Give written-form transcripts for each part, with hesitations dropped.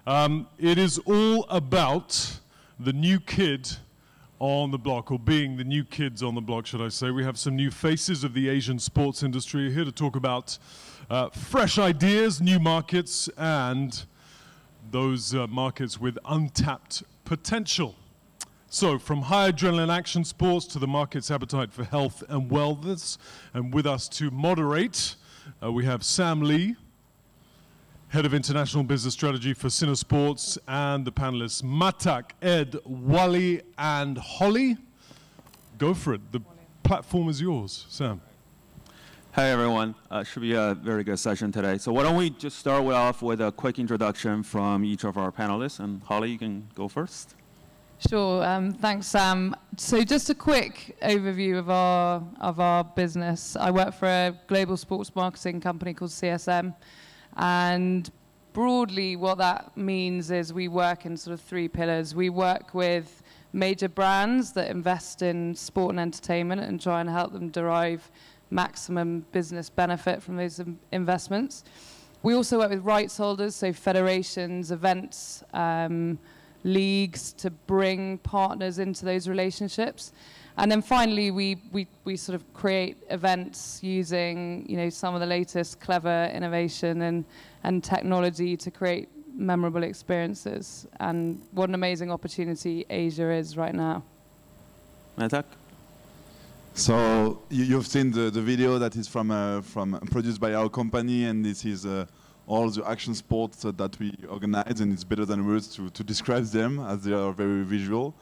It is all about the new kid on the block, or being the new kids on the block, should I say. We have some new faces of the Asian sports industry here to talk about fresh ideas, new markets, and those markets with untapped potential. So, from high adrenaline action sports to the market's appetite for health and wellness, and with us to moderate, we have Sam Lee, Head of International Business Strategy for Cinesports, and the panelists Matak, Ed, Wally, and Holly. Go for it. The platform is yours, Sam. Hey everyone, should be a very good session today. So why don't we just start off with a quick introduction from each of our panelists, and Holly, you can go first. Sure, thanks Sam. So just a quick overview of our business. I work for a global sports marketing company called CSM, and broadly what that means is we work in sort of three pillars. We work with major brands that invest in sport and entertainment and try and help them derive maximum business benefit from those investments. We also work with rights holders, so federations, events, leagues, to bring partners into those relationships. And then finally, we sort of create events using, you know, some of the latest clever innovation and technology to create memorable experiences. And what an amazing opportunity Asia is right now. Matak? So you've seen the video that is from produced by our company, and this is all the action sports that we organize, and it's better than words to describe them, as they are very visual.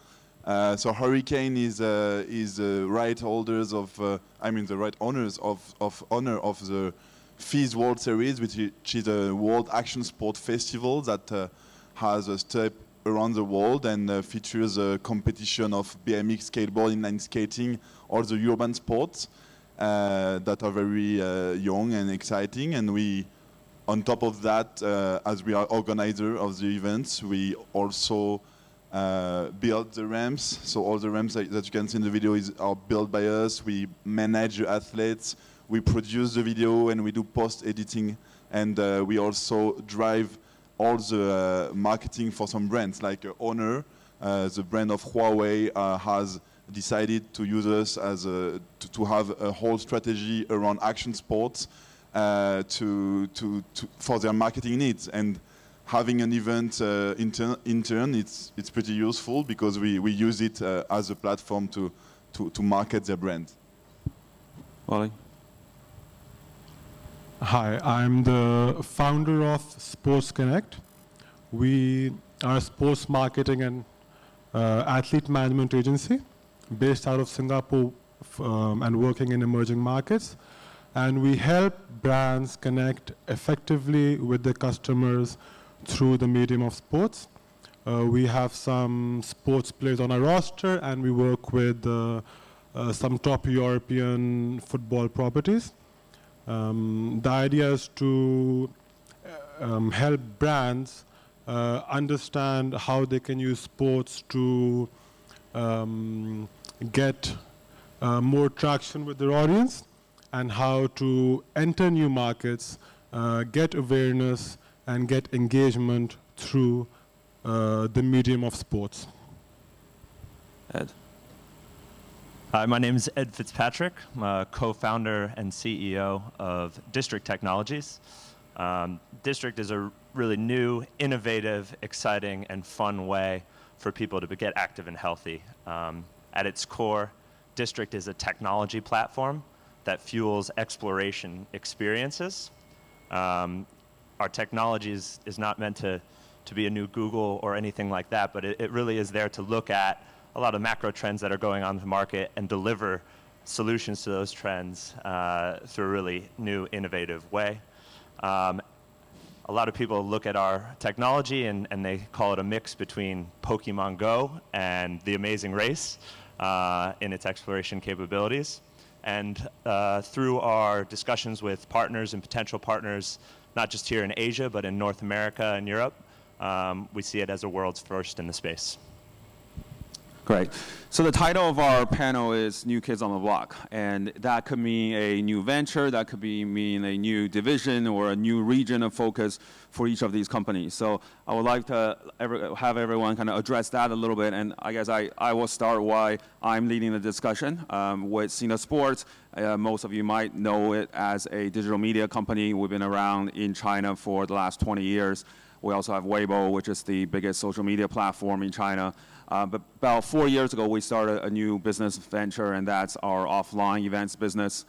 So Hurricane is right holders of, the right owners of the FIS World Series, which is a World Action Sport Festival that has a step around the world and features a competition of BMX, skateboard, inline skating, all the urban sports that are very young and exciting. And we, on top of that, as we are organizer of the events, we also build the ramps. So all the ramps that you can see in the video are built by us. We manage the athletes, we produce the video, and we do post-editing. And we also drive all the marketing for some brands, like Honor, the brand of Huawei, has decided to use us as to have a whole strategy around action sports for their marketing needs. And having an event intern, it's pretty useful because we use it as a platform to market their brand. Wally? Hi, I'm the founder of Sports Connect. We are a sports marketing and athlete management agency based out of Singapore and working in emerging markets. And we help brands connect effectively with their customers through the medium of sports. We have some sports players on our roster, and we work with some top European football properties. The idea is to help brands understand how they can use sports to get more traction with their audience, and how to enter new markets, get awareness, and get engagement through the medium of sports. Ed? Hi, my name is Ed Fitzpatrick. I'm a co-founder and CEO of District Technologies. District is a really new, innovative, exciting, and fun way for people to get active and healthy. At its core, District is a technology platform that fuels exploration experiences. Our technology is not meant to be a new Google or anything like that, but it really is there to look at a lot of macro trends that are going on in the market and deliver solutions to those trends through a really new, innovative way. A lot of people look at our technology and they call it a mix between Pokemon Go and The Amazing Race in its exploration capabilities. And through our discussions with partners and potential partners, not just here in Asia, but in North America and Europe, we see it as a world's first in the space. Great. So the title of our panel is New Kids on the Block, and that could mean a new venture, that could mean a new division or a new region of focus for each of these companies. So I would like to have everyone kind of address that a little bit, and I guess I will start why I'm leading the discussion with Sina Sports. Most of you might know it as a digital media company. We've been around in China for the last 20 years. We also have Weibo, which is the biggest social media platform in China. But about 4 years ago, we started a new business venture, and that's our offline events business.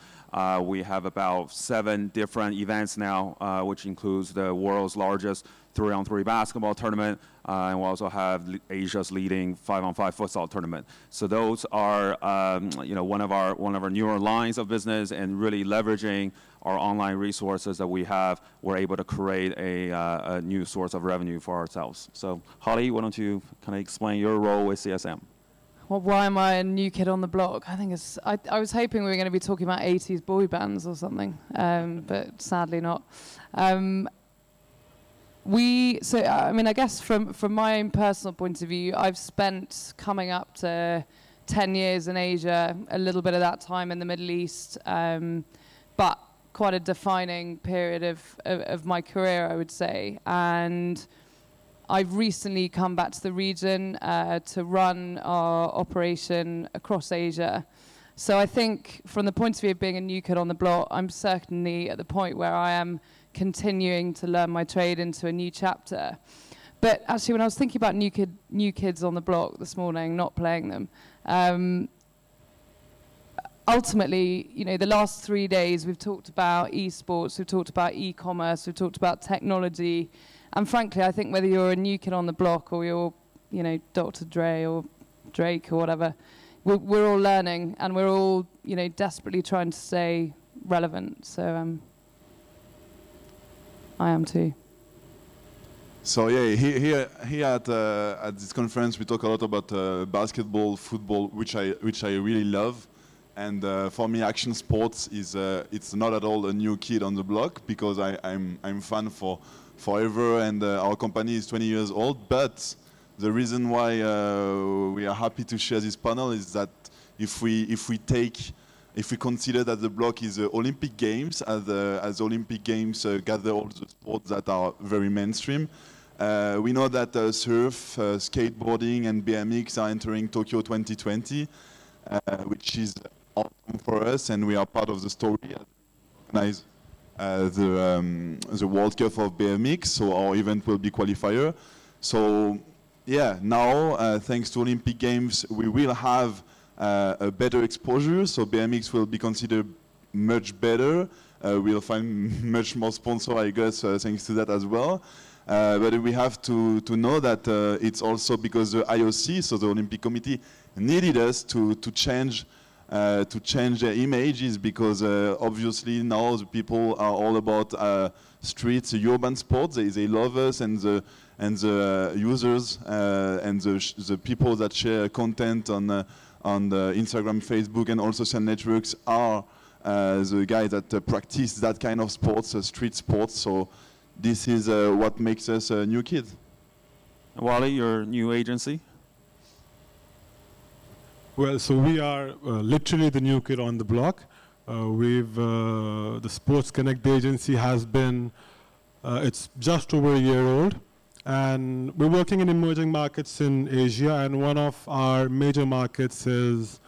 We have about 7 different events now, which includes the world's largest 3-on-3 basketball tournament, and we also have Asia's leading 5-on-5 futsal tournament. So those are, one of our newer lines of business, and really leveraging our online resources that we have, we're able to create a new source of revenue for ourselves. So Holly, why don't you kind of explain your role with CSM? Well, why am I a new kid on the block? I think it's. I was hoping we were going to be talking about 80s boy bands or something, but sadly not. I guess from my own personal point of view, I've spent coming up to 10 years in Asia, a little bit of that time in the Middle East, but quite a defining period of my career, I would say. And I've recently come back to the region to run our operation across Asia. So I think from the point of view of being a new kid on the block, I'm certainly at the point where I am continuing to learn my trade into a new chapter. But actually, when I was thinking about new kids on the block this morning, not playing them, ultimately, the last 3 days we've talked about esports, we've talked about e-commerce, we've talked about technology, and frankly, I think whether you're a new kid on the block or you're, Dr. Dre or Drake or whatever, we're all learning, and we're all, desperately trying to stay relevant. So I am too. So yeah, here at this conference we talk a lot about basketball, football, which I really love. And for me, action sports is it's not at all a new kid on the block, because I'm fan for forever, and our company is 20 years old. But the reason why we are happy to share this panel is that if we consider that the block is the Olympic Games, as the Olympic Games gather all the sports that are very mainstream. We know that surf, skateboarding, and BMX are entering Tokyo 2020, which is awesome for us, and we are part of the story. Organize the World Cup of BMX, so our event will be qualifier. So yeah, now thanks to Olympic Games, we will have a better exposure. So BMX will be considered much better. We'll find much more sponsor, I guess, thanks to that as well. But we have to know that it's also because the IOC, so the Olympic Committee, needed us to change their images, because obviously now the people are all about streets, urban sports. They love us, and the users and the people that share content on the Instagram, Facebook, and all social networks are the guys that practice that kind of sports, street sports. So this is what makes us a new kid. Wally, your new agency? Well, so we are literally the new kid on the block. The Sports Connect agency has been, it's just over a year old. And we're working in emerging markets in Asia, and one of our major markets is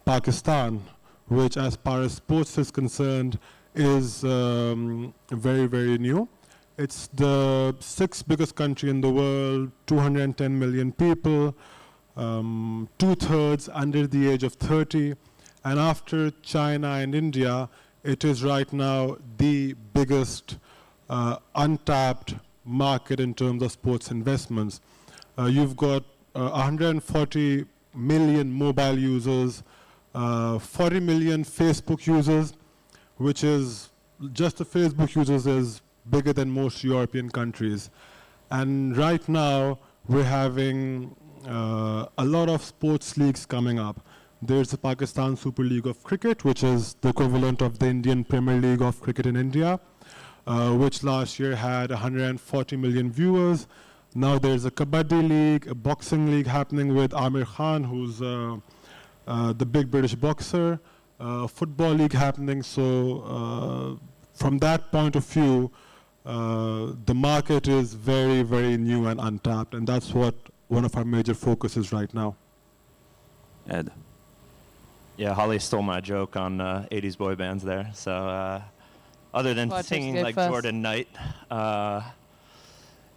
Pakistan, which, as far as sports is concerned, is very, very new. It's the 6th biggest country in the world, 210 million people, 2/3 under the age of 30. And after China and India, it is right now the biggest untapped market in terms of sports investments. You've got 140 million mobile users, 40 million Facebook users, which is, just the Facebook users is bigger than most European countries. And right now, we're having a lot of sports leagues coming up. There's the Pakistan Super League of Cricket, which is the equivalent of the Indian Premier League of cricket in India, which last year had 140 million viewers. Now there's a Kabaddi League, a boxing league happening with Amir Khan, who's the big British boxer, football league happening. So from that point of view, the market is very, very new and untapped, and that's what one of our major focuses right now. Ed. Yeah, Holly stole my joke on 80s boy bands there. So other than singing like first. Jordan Knight,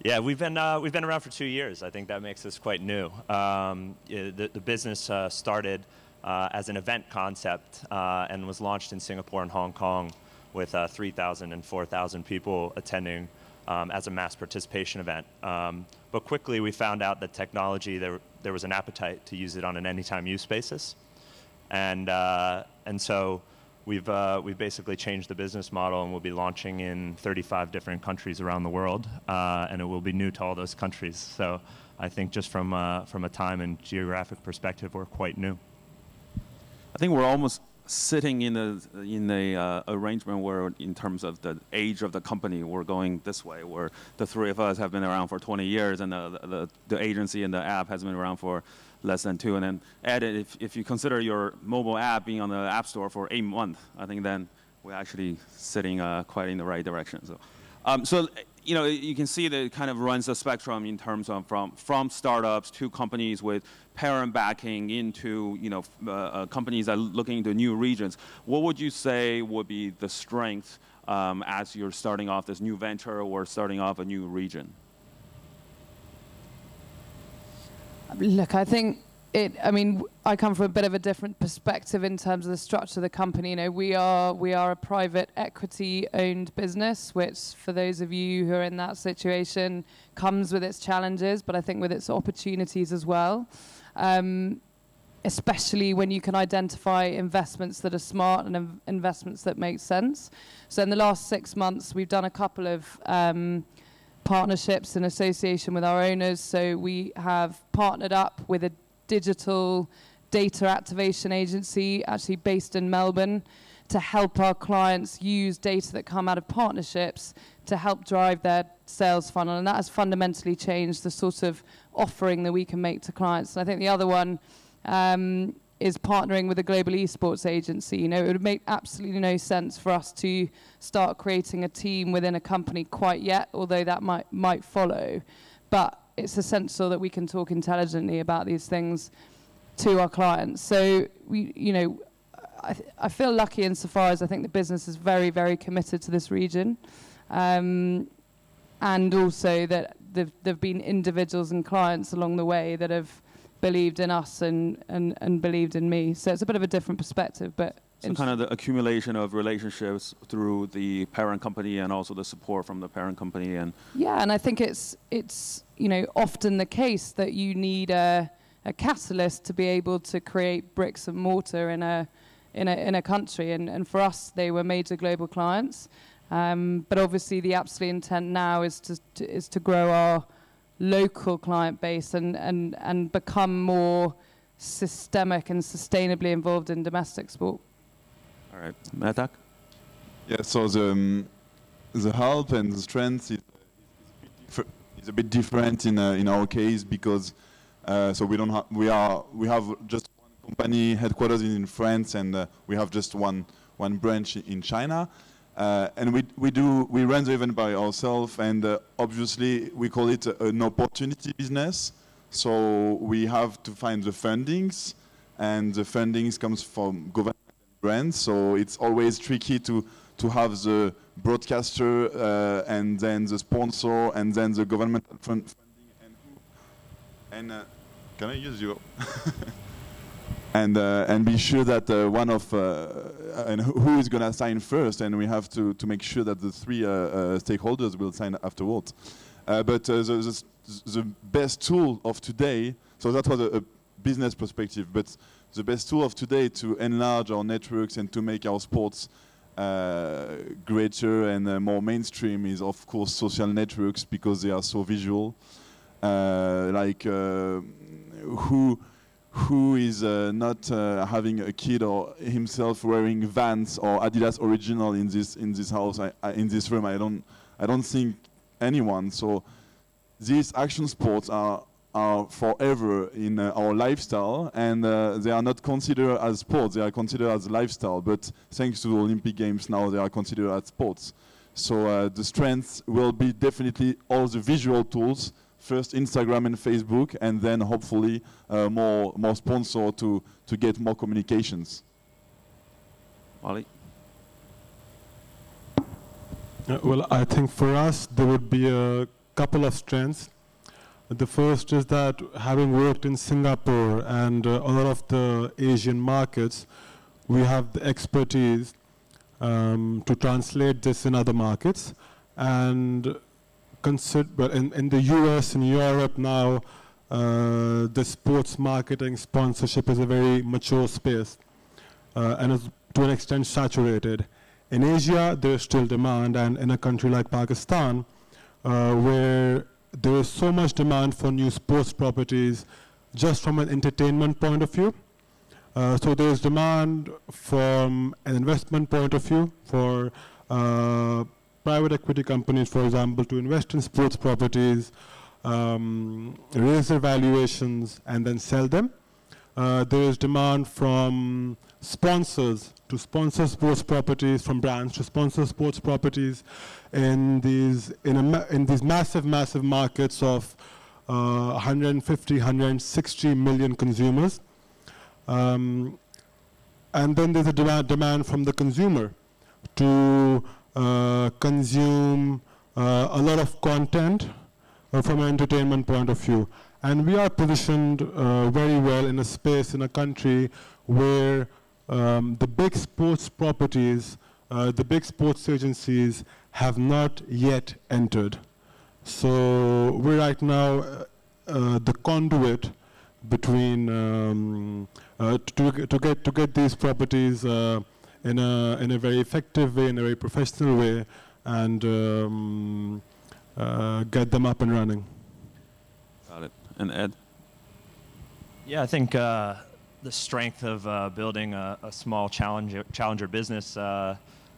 yeah, we've been around for 2 years. I think that makes us quite new. The business started as an event concept and was launched in Singapore and Hong Kong with 3,000 and 4,000 people attending as a mass participation event. But quickly we found out that technology, there was an appetite to use it on an anytime use basis. And so we've basically changed the business model, and we'll be launching in 35 different countries around the world, and it will be new to all those countries. So I think just from a time and geographic perspective, we're quite new. I think we're almost sitting in a arrangement where, in terms of the age of the company, we're going this way, where the three of us have been around for 20 years, and the agency and the app has been around for less than 2. And then Ed, if you consider your mobile app being on the App Store for 8 months, I think then we're actually sitting quite in the right direction. So, you know, you can see that it kind of runs the spectrum in terms of from startups to companies with parent backing into, you know, companies that are looking into new regions. What would you say would be the strength as you're starting off this new venture or starting off a new region? Look, I think I mean, I come from a bit of a different perspective in terms of the structure of the company. You know, we are a private equity-owned business, which, for those of you who are in that situation, comes with its challenges, but I think with its opportunities as well. Especially when you can identify investments that are smart and investments that make sense. So in the last 6 months, we've done a couple of partnerships in association with our owners. So we have partnered up with a digital data activation agency, actually based in Melbourne, to help our clients use data that come out of partnerships to help drive their sales funnel. And that has fundamentally changed the sort of offering that we can make to clients. And I think the other one is partnering with a global esports agency. You know, it would make absolutely no sense for us to start creating a team within a company quite yet, although that might follow. But it's essential that we can talk intelligently about these things to our clients. So I feel lucky insofar as I think the business is very, very committed to this region, and also that there've been individuals and clients along the way that have believed in us and believed in me. So it's a bit of a different perspective, but so kind of the accumulation of relationships through the parent company and also the support from the parent company. And yeah, and I think it's you know, often the case that you need a catalyst to be able to create bricks and mortar in a country, and for us they were major global clients, but obviously the absolute intent now is to grow our local client base and become more systemic and sustainably involved in domestic sport. All right, Metak? Yeah, so the help and the strength is a bit different in our case, because so we have just one company headquartered in France, and we have just one branch in China. And we run the event by ourselves, and obviously we call it an opportunity business. So we have to find the fundings, and the fundings comes from government and brands. So it's always tricky to have the broadcaster and then the sponsor and then the government funding and can I use you? And be sure that one of and who is going to sign first, and we have to make sure that the three stakeholders will sign afterwards. But the best tool of today, so that was a business perspective, but the best tool of today to enlarge our networks and to make our sports greater and more mainstream is, of course, social networks, because they are so visual. Who is not having a kid or himself wearing Vans or Adidas Original in this house, in this room? I don't think anyone. So these action sports are forever in our lifestyle, and they are not considered as sports, they are considered as lifestyle, but thanks to the Olympic Games now they are considered as sports. So the strength will be definitely all the visual tools, first Instagram and Facebook, and then hopefully more sponsor to get more communications. Wally? Well, I think for us there would be a couple of strengths. The first is that having worked in Singapore and a lot of the Asian markets, we have the expertise to translate this in other markets. And in the US and Europe now, the sports marketing sponsorship is a very mature space and is to an extent saturated. In Asia, there is still demand, and in a country like Pakistan, where there is so much demand for new sports properties just from an entertainment point of view. So there is demand from an investment point of view for private equity companies, for example, to invest in sports properties, raise their valuations, and then sell them. There is demand from sponsors to sponsor sports properties, from brands to sponsor sports properties in these massive markets of 150, 160 million consumers. And then there's a demand from the consumer to consume a lot of content from an entertainment point of view. And we are positioned very well in a space, in a country where the big sports properties, the big sports agencies have not yet entered. So we're right now the conduit between to get these properties in a very effective way, in a very professional way, and get them up and running. Got it. And Ed? Yeah, I think the strength of building a small challenger business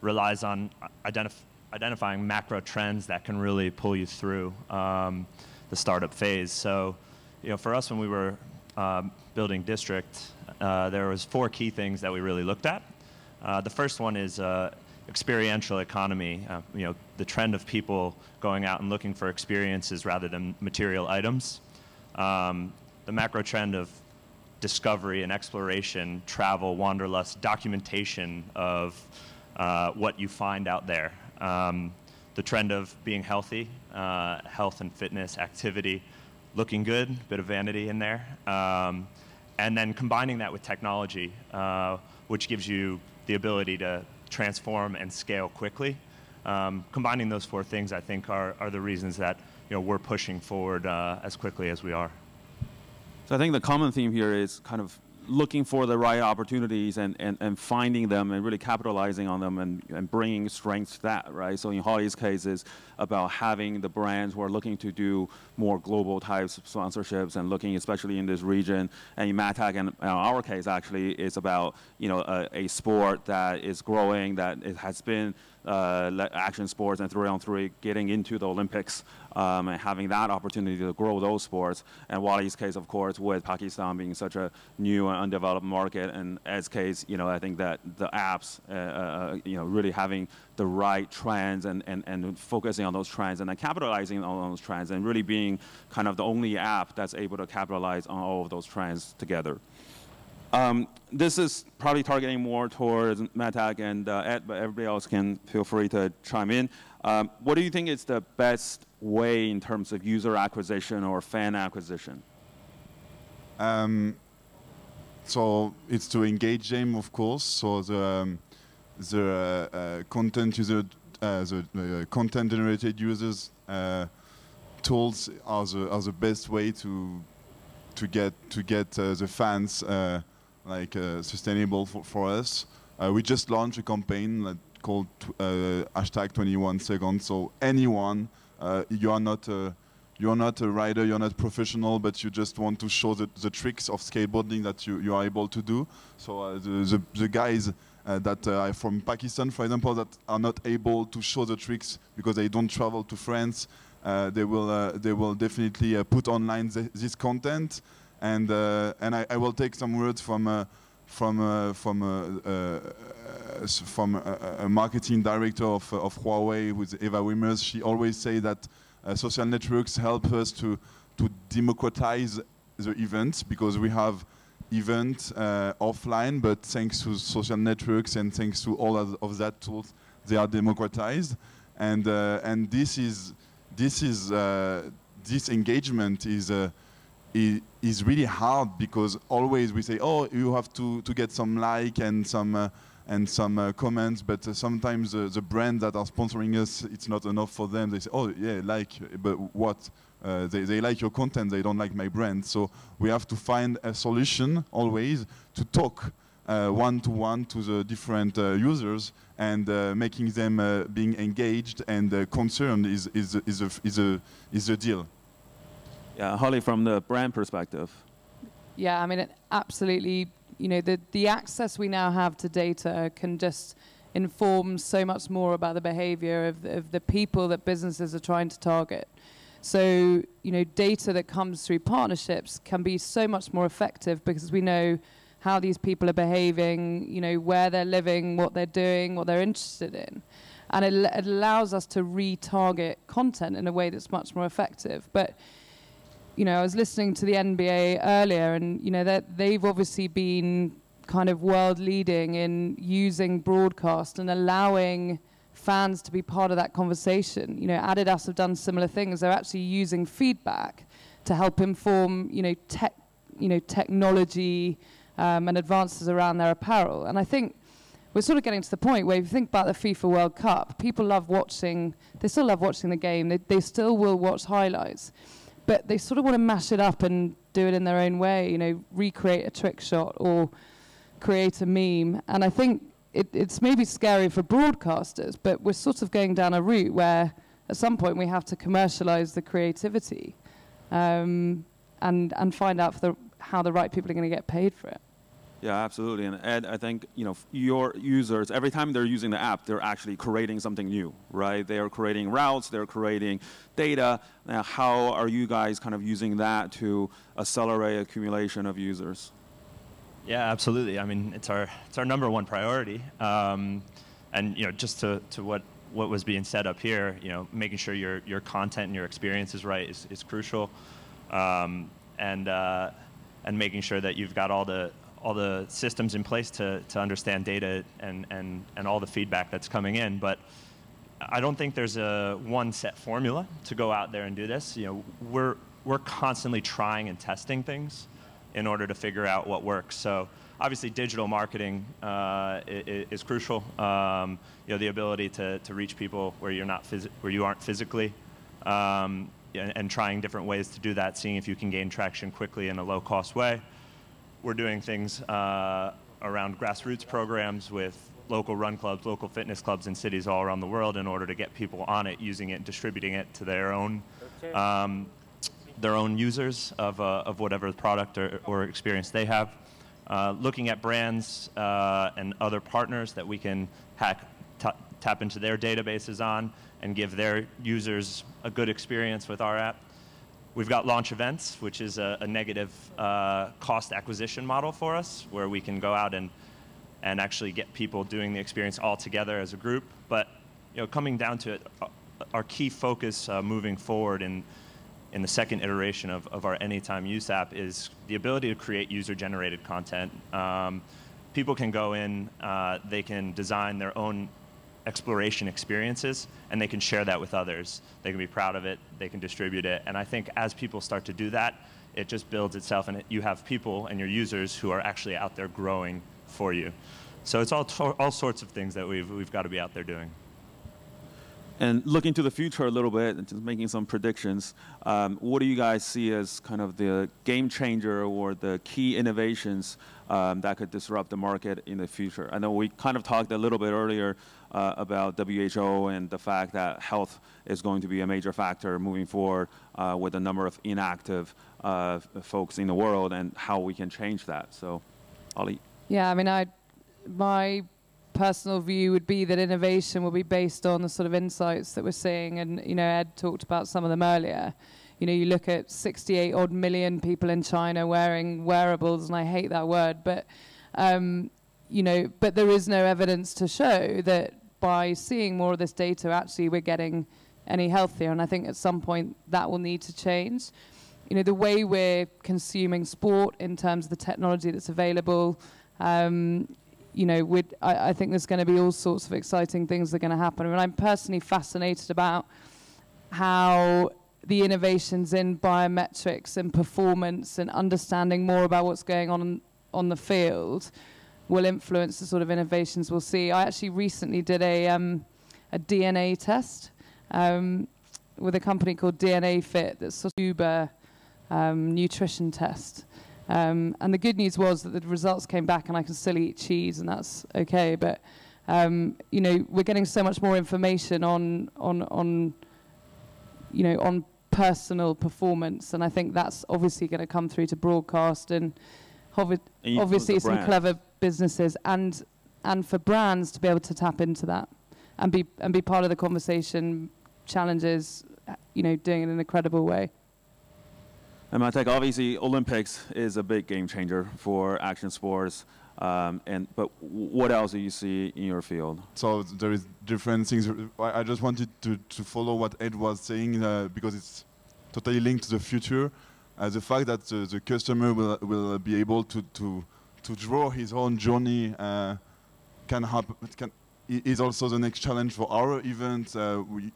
relies on identifying macro trends that can really pull you through the startup phase. So, for us, when we were building District, there was 4 key things that we really looked at. The first one is experiential economy. The trend of people going out and looking for experiences rather than material items. The macro trend of discovery and exploration, travel, wanderlust, documentation of what you find out there. The trend of being healthy, health and fitness, activity, looking good, a bit of vanity in there. And then combining that with technology, which gives you the ability to transform and scale quickly. Combining those 4 things, I think, are the reasons that we're pushing forward as quickly as we are. So I think the common theme here is kind of looking for the right opportunities and finding them and really capitalizing on them and bringing strength to that, right? So in Holly's case, it's about having the brands who are looking to do more global types of sponsorships and looking especially in this region. And in MatTac, and in our case, actually, it's about a sport that is growing, that it has been action sports and 3-on-3 getting into the Olympics and having that opportunity to grow those sports. And Wally's case, of course, with Pakistan being such a new and undeveloped market, and Ed's case, I think that the apps, really having the right trends and focusing on those trends and then capitalizing on those trends and really being kind of the only app that's able to capitalize on all of those trends together. This is probably targeting more towards MatTac and Ed, but everybody else can feel free to chime in. What do you think is the best way in terms of user acquisition or fan acquisition? So it's to engage them, of course. So the content user, the content generated users tools are the best way to get the fans sustainable for us. We just launched a campaign called #21seconds. So anyone, you are not a rider, you're not professional, but you just want to show the tricks of skateboarding that you are able to do. So the guys that are from Pakistan, for example, that are not able to show the tricks because they don't travel to France, they will definitely put online this content, and I will take some words from a marketing director of Huawei, who's Eva Wimmers. She always say that social networks help us to democratize the events, because we have events offline, but thanks to social networks and thanks to all of that tools, they are democratized, and this engagement is really hard, because always we say, oh, you have to get some like and some comments, but sometimes the brands that are sponsoring us, it's not enough for them. They say, oh yeah, like, but what? They like your content, they don't like my brand. So we have to find a solution always to talk one-to-one to the different users, and making them being engaged and concerned is a deal. Yeah, Holly, from the brand perspective. Yeah, I mean, it absolutely, you know, the access we now have to data can just inform so much more about the behavior of the people that businesses are trying to target. So, you know, data that comes through partnerships can be so much more effective, because we know how these people are behaving, you know, where they're living, what they're doing, what they're interested in. And it allows us to retarget content in a way that's much more effective. But, you know, I was listening to the NBA earlier, and, you know, they've obviously been kind of world leading in using broadcast and allowing fans to be part of that conversation. You know, Adidas have done similar things. They're actually using feedback to help inform, you know, technology and advances around their apparel. And I think we're sort of getting to the point where if you think about the FIFA World Cup, people love watching, they still love watching the game. They still will watch highlights, but they sort of want to mash it up and do it in their own way, you know, recreate a trick shot or create a meme. And I think it's maybe scary for broadcasters, but we're sort of going down a route where at some point we have to commercialize the creativity and find out how the right people are going to get paid for it. Yeah, absolutely. And Ed, I think, you know, your users, every time they're using the app, they're actually creating something new, right? They are creating routes, they're creating data. Now, how are you guys kind of using that to accelerate accumulation of users? Yeah, absolutely. I mean, it's our #1 priority. And, you know, just to what was being said up here, you know, making sure your content and your experience is right is crucial. And making sure that you've got all the systems in place to understand data and all the feedback that's coming in. But I don't think there's a one set formula to go out there and do this. You know, we're constantly trying and testing things in order to figure out what works. So obviously digital marketing is crucial. You know, the ability to reach people where you aren't physically, and trying different ways to do that, seeing if you can gain traction quickly in a low-cost way. We're doing things around grassroots programs with local run clubs, local fitness clubs in cities all around the world in order to get people on it, using it, and distributing it to their own users of whatever product or experience they have. Looking at brands and other partners that we can tap into their databases on and give their users a good experience with our app. We've got launch events, which is a negative cost acquisition model for us, where we can go out and actually get people doing the experience all together as a group. But, you know, coming down to it, our key focus moving forward in the second iteration of our Anytime Use app is the ability to create user-generated content. People can go in, they can design their own exploration experiences, and they can share that with others. They can be proud of it, they can distribute it, and I think as people start to do that, it just builds itself, and you have people and your users who are actually out there growing for you. So it's all sorts of things that we've got to be out there doing. And looking to the future a little bit, and just making some predictions, what do you guys see as kind of the game changer or the key innovations that could disrupt the market in the future? I know we kind of talked a little bit earlier about WHO and the fact that health is going to be a major factor moving forward with the number of inactive folks in the world and how we can change that. So, Ollie. Yeah, I mean, my personal view would be that innovation will be based on the sort of insights that we're seeing. And, you know, Ed talked about some of them earlier. You know, you look at 68 odd million people in China wearing wearables, and I hate that word, but, you know, but there is no evidence to show that by seeing more of this data, actually we're getting any healthier. And I think at some point that will need to change. You know, the way we're consuming sport in terms of the technology that's available, you know, I think there's going to be all sorts of exciting things that are going to happen. I mean, I'm personally fascinated about how the innovations in biometrics and performance and understanding more about what's going on the field will influence the sort of innovations we'll see. I actually recently did a DNA test with a company called DNA Fit, that's sort of Uber nutrition test. And the good news was that the results came back and I can still eat cheese, and that's okay. But you know, we're getting so much more information on you know, on personal performance, and I think that's obviously going to come through to broadcast and obviously some clever businesses and for brands to be able to tap into that and be part of the conversation, challenges, you know, doing it in a credible way. And Matek, obviously Olympics is a big game changer for action sports. But what else do you see in your field? So there is different things. I just wanted to follow what Ed was saying because it's totally linked to the future. The fact that the customer will be able to draw his own journey is also the next challenge for our event.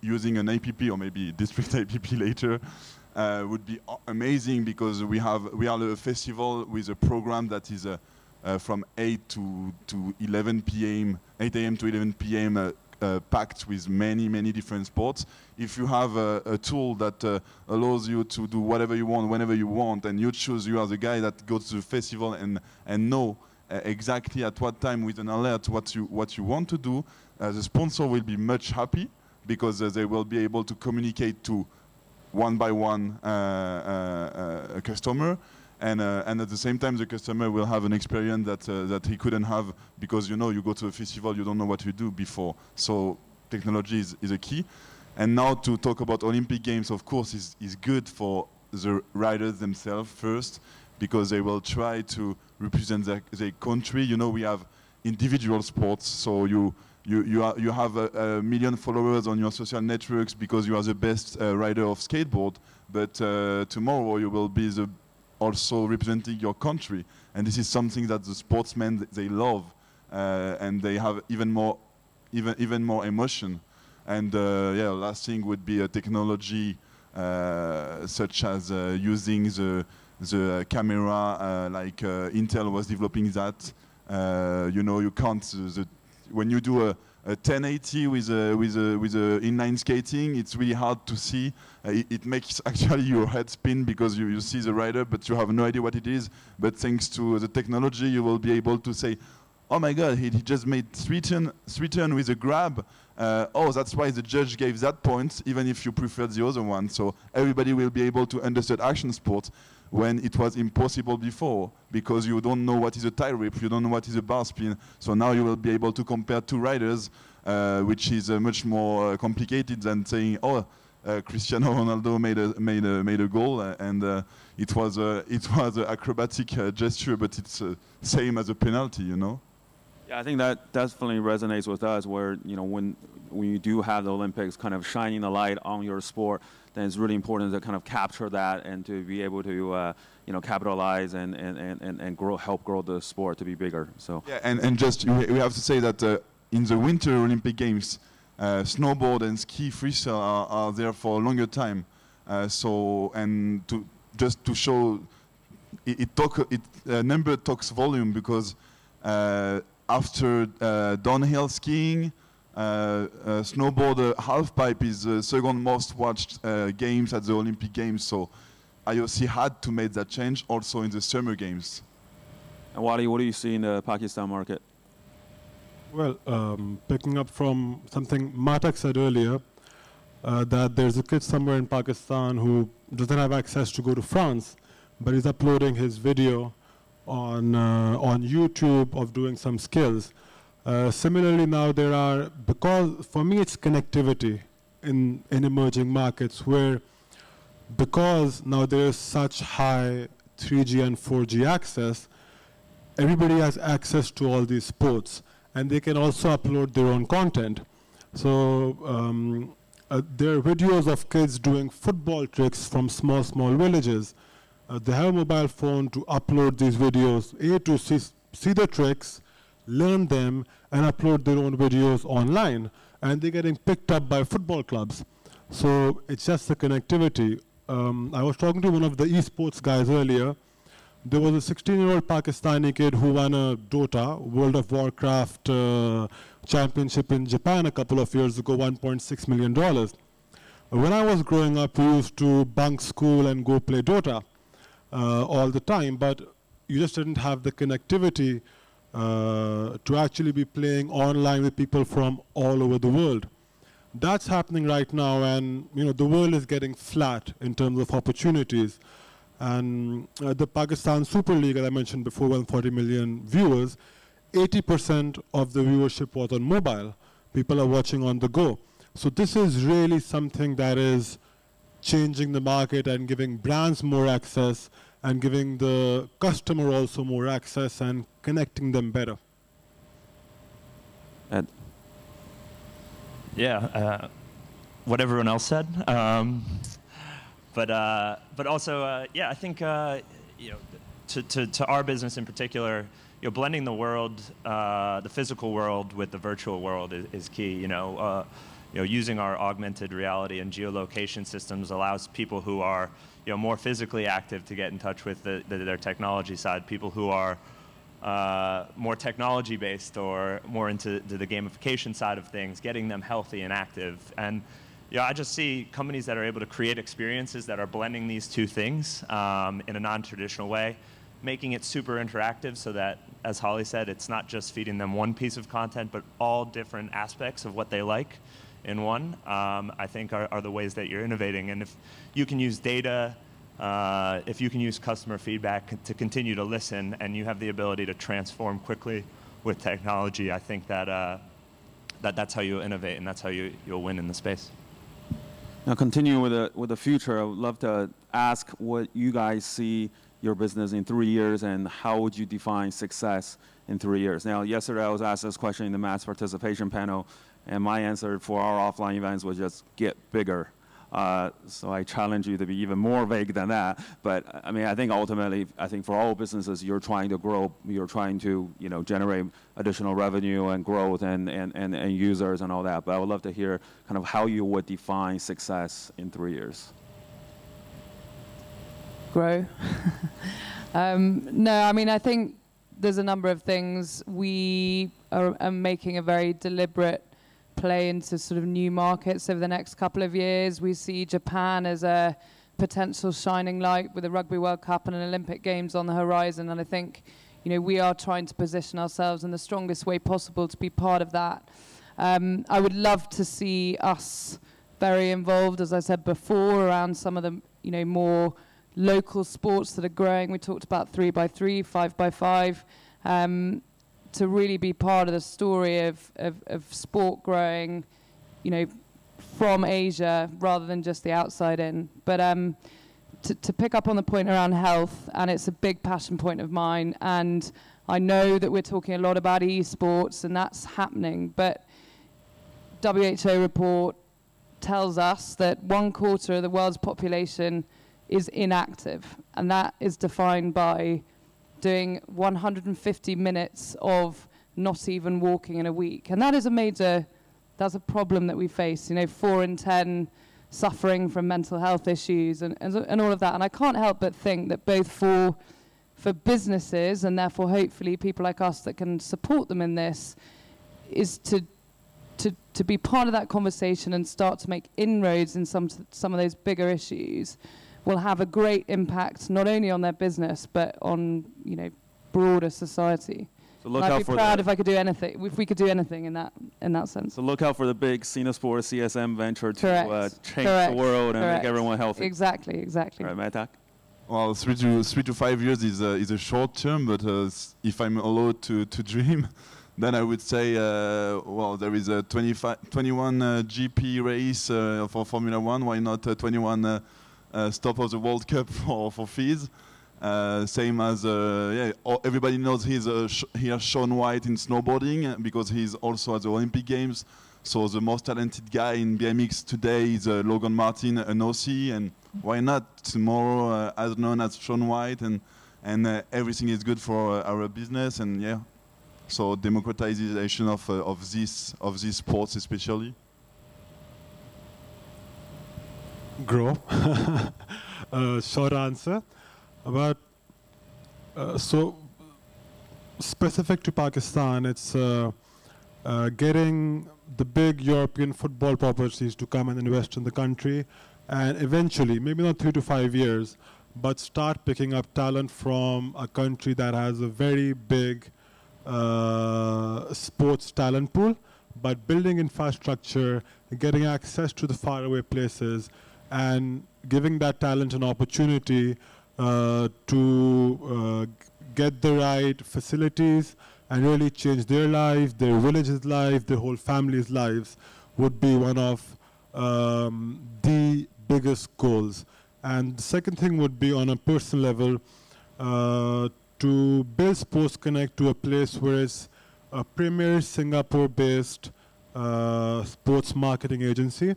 Using an APP or maybe district APP later would be amazing, because we are a festival with a program that is from 8 to 11 p.m., 8 a.m. to 11 p.m. Packed with many different sports. If you have a tool that allows you to do whatever you want, whenever you want, and you choose, you are the guy that goes to the festival and know exactly at what time with an alert what you want to do, the sponsor will be much happy, because they will be able to communicate to one by one a customer. And at the same time, the customer will have an experience that he couldn't have, because, you know, you go to a festival, you don't know what you do before. So technology is a key. And now to talk about Olympic Games, of course, is good for the riders themselves first, because they will try to represent their country. You know, we have individual sports, so you have a million followers on your social networks because you are the best rider of skateboard. But tomorrow you will be also representing your country, and this is something that the sportsmen, they love, and they have even more emotion. And yeah, last thing would be a technology such as using the camera, like Intel was developing that. You know, you can't when you do a 1080 with a inline skating, it's really hard to see. It makes actually your head spin, because you see the rider, but you have no idea what it is. But thanks to the technology, you will be able to say, oh my God, he just made three turn with a grab. Oh, that's why the judge gave that point, even if you preferred the other one. So everybody will be able to understand action sports when it was impossible before, because you don't know what is a tie rip, you don't know what is a bar spin. So now you will be able to compare two riders, which is much more complicated than saying, oh, Cristiano Ronaldo made a goal, and it was an acrobatic gesture, but it's same as a penalty, you know. Yeah, I think that definitely resonates with us, where, you know, when you do have the Olympics kind of shining the light on your sport, then it's really important to kind of capture that and to be able to you know, capitalize and help grow the sport to be bigger. So yeah, and just we have to say that in the Winter Olympic Games, snowboard and ski freestyle are there for a longer time. So, and just to show, number talks volume, because after downhill skiing, snowboard halfpipe is the second most watched games at the Olympic Games. So IOC had to make that change also in the Summer Games. And Wally, what do you see in the Pakistan market? Well, picking up from something Matek said earlier, that there's a kid somewhere in Pakistan who doesn't have access to go to France, but he's uploading his video on YouTube of doing some skills. Similarly, now there are, because for me it's connectivity in emerging markets where, because now there is such high 3G and 4G access, everybody has access to all these sports, and they can also upload their own content. So there are videos of kids doing football tricks from small villages. They have a mobile phone to upload these videos, to see the tricks, learn them, and upload their own videos online. And they're getting picked up by football clubs. So it's just the connectivity. I was talking to one of the esports guys earlier. There was a 16-year-old Pakistani kid who won a Dota, World of Warcraft championship in Japan a couple of years ago, $1.6 million. When I was growing up, we used to bunk school and go play Dota all the time, but you just didn't have the connectivity to actually be playing online with people from all over the world. That's happening right now, and the world is getting flat in terms of opportunities. And the Pakistan Super League, as I mentioned before, 140 million viewers, 80% of the viewership was on mobile. People are watching on the go. So this is really something that is changing the market and giving brands more access and giving the customer also more access and connecting them better. Ed? Yeah, what everyone else said. But also, yeah, I think to our business in particular, blending the world, the physical world with the virtual world is key. Using our augmented reality and geolocation systems allows people who are more physically active to get in touch with their technology side. People who are more technology based or more into the gamification side of things, getting them healthy and active. And I just see companies that are able to create experiences that are blending these two things in a non-traditional way, making it super interactive so that, as Holly said, it's not just feeding them one piece of content, but all different aspects of what they like in one, I think are the ways that you're innovating. And if you can use data, if you can use customer feedback to continue to listen, and you have the ability to transform quickly with technology, I think that, that's how you innovate, and that's how you'll win in the space. Now, continuing with the future, I would love to ask what you guys see your business in 3 years, and how would you define success in 3 years? Now, yesterday I was asked this question in the mass participation panel, and my answer for our offline events was just get bigger. So I challenge you to be even more vague than that. But I mean, I think ultimately, for all businesses, you're trying to grow, you're trying to generate additional revenue and growth and users and all that. But I would love to hear kind of how you would define success in 3 years. Grow. No, I mean, I think there's a number of things. We are making a very deliberate play into sort of new markets over the next couple of years. We see Japan as a potential shining light with the Rugby World Cup and an Olympic Games on the horizon, and I think we are trying to position ourselves in the strongest way possible to be part of that. I would love to see us very involved, as I said before, around some of the more local sports that are growing. We talked about 3x3, 5x5. To really be part of the story of sport growing, from Asia rather than just the outside in. But to pick up on the point around health, and it's a big passion point of mine, and I know that we're talking a lot about esports, and that's happening, but WHO report tells us that 1/4 of the world's population is inactive, and that is defined by doing 150 minutes of not even walking in a week. And that is that's a problem that we face. 4 in 10 suffering from mental health issues and all of that. And I can't help but think that both for businesses, and therefore hopefully people like us that can support them in this, is to be part of that conversation and start to make inroads in some of those bigger issues, will have a great impact not only on their business but on broader society. So look I'd out be for proud if we could do anything in that sense. So look out for the big CNESport CSM venture to change the world and make everyone healthy. Exactly. All right, Mehtak? Well, 3 to 5 years is a short term, but if I'm allowed to dream, Then I would say, well, there is a 21 GP race for Formula One. Why not 21 stop of the World Cup for FIS? Same as, yeah, everybody knows here's Shaun White in snowboarding because he's also at the Olympic Games. So the most talented guy in BMX today is Logan Martin, an Aussie, and why not tomorrow as known as Shaun White, and everything is good for our business, and yeah. So democratization of these sports especially. Grow. Short answer. But so specific to Pakistan, it's getting the big European football properties to come and invest in the country, and eventually, maybe not 3 to 5 years, but start picking up talent from a country that has a very big sports talent pool, but building infrastructure, getting access to the faraway places, and giving that talent an opportunity to get the right facilities and really change their lives, their village's life, their whole family's lives would be one of the biggest goals. And the second thing would be on a personal level, to build Sports Connect to a place where it's a premier Singapore-based sports marketing agency,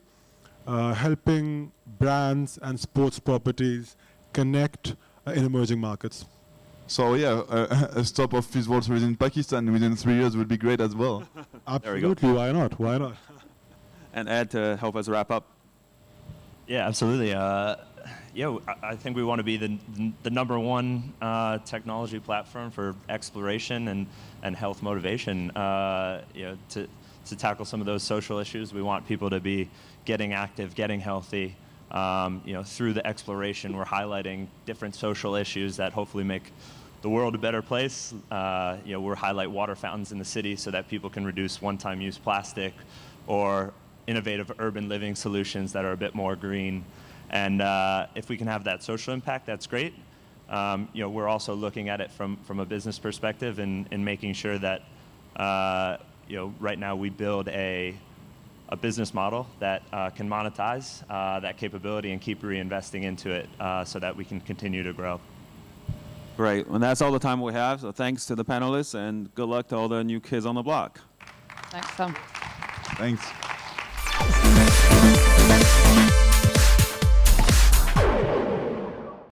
helping brands and sports properties connect in emerging markets. So yeah, a stop of FIS World Series in Pakistan within 3 years would be great as well. Absolutely, why not? Why not? And Ed, to help us wrap up. Yeah, absolutely. Yeah, I think we want to be the #1 technology platform for exploration and health motivation. You know, to tackle some of those social issues, we want people to be getting active, getting healthy. You know, through the exploration, we're highlighting different social issues that hopefully make the world a better place. You know, we'll highlight water fountains in the city so that people can reduce one-time use plastic, or innovative urban living solutions that are a bit more green. And if we can have that social impact, that's great. You know, we're also looking at it from a business perspective and making sure that, you know, right now we build a business model that can monetize that capability and keep reinvesting into it so that we can continue to grow. Great. And that's all the time we have. So thanks to the panelists, and good luck to all the new kids on the block. Thanks, Tom. Thanks.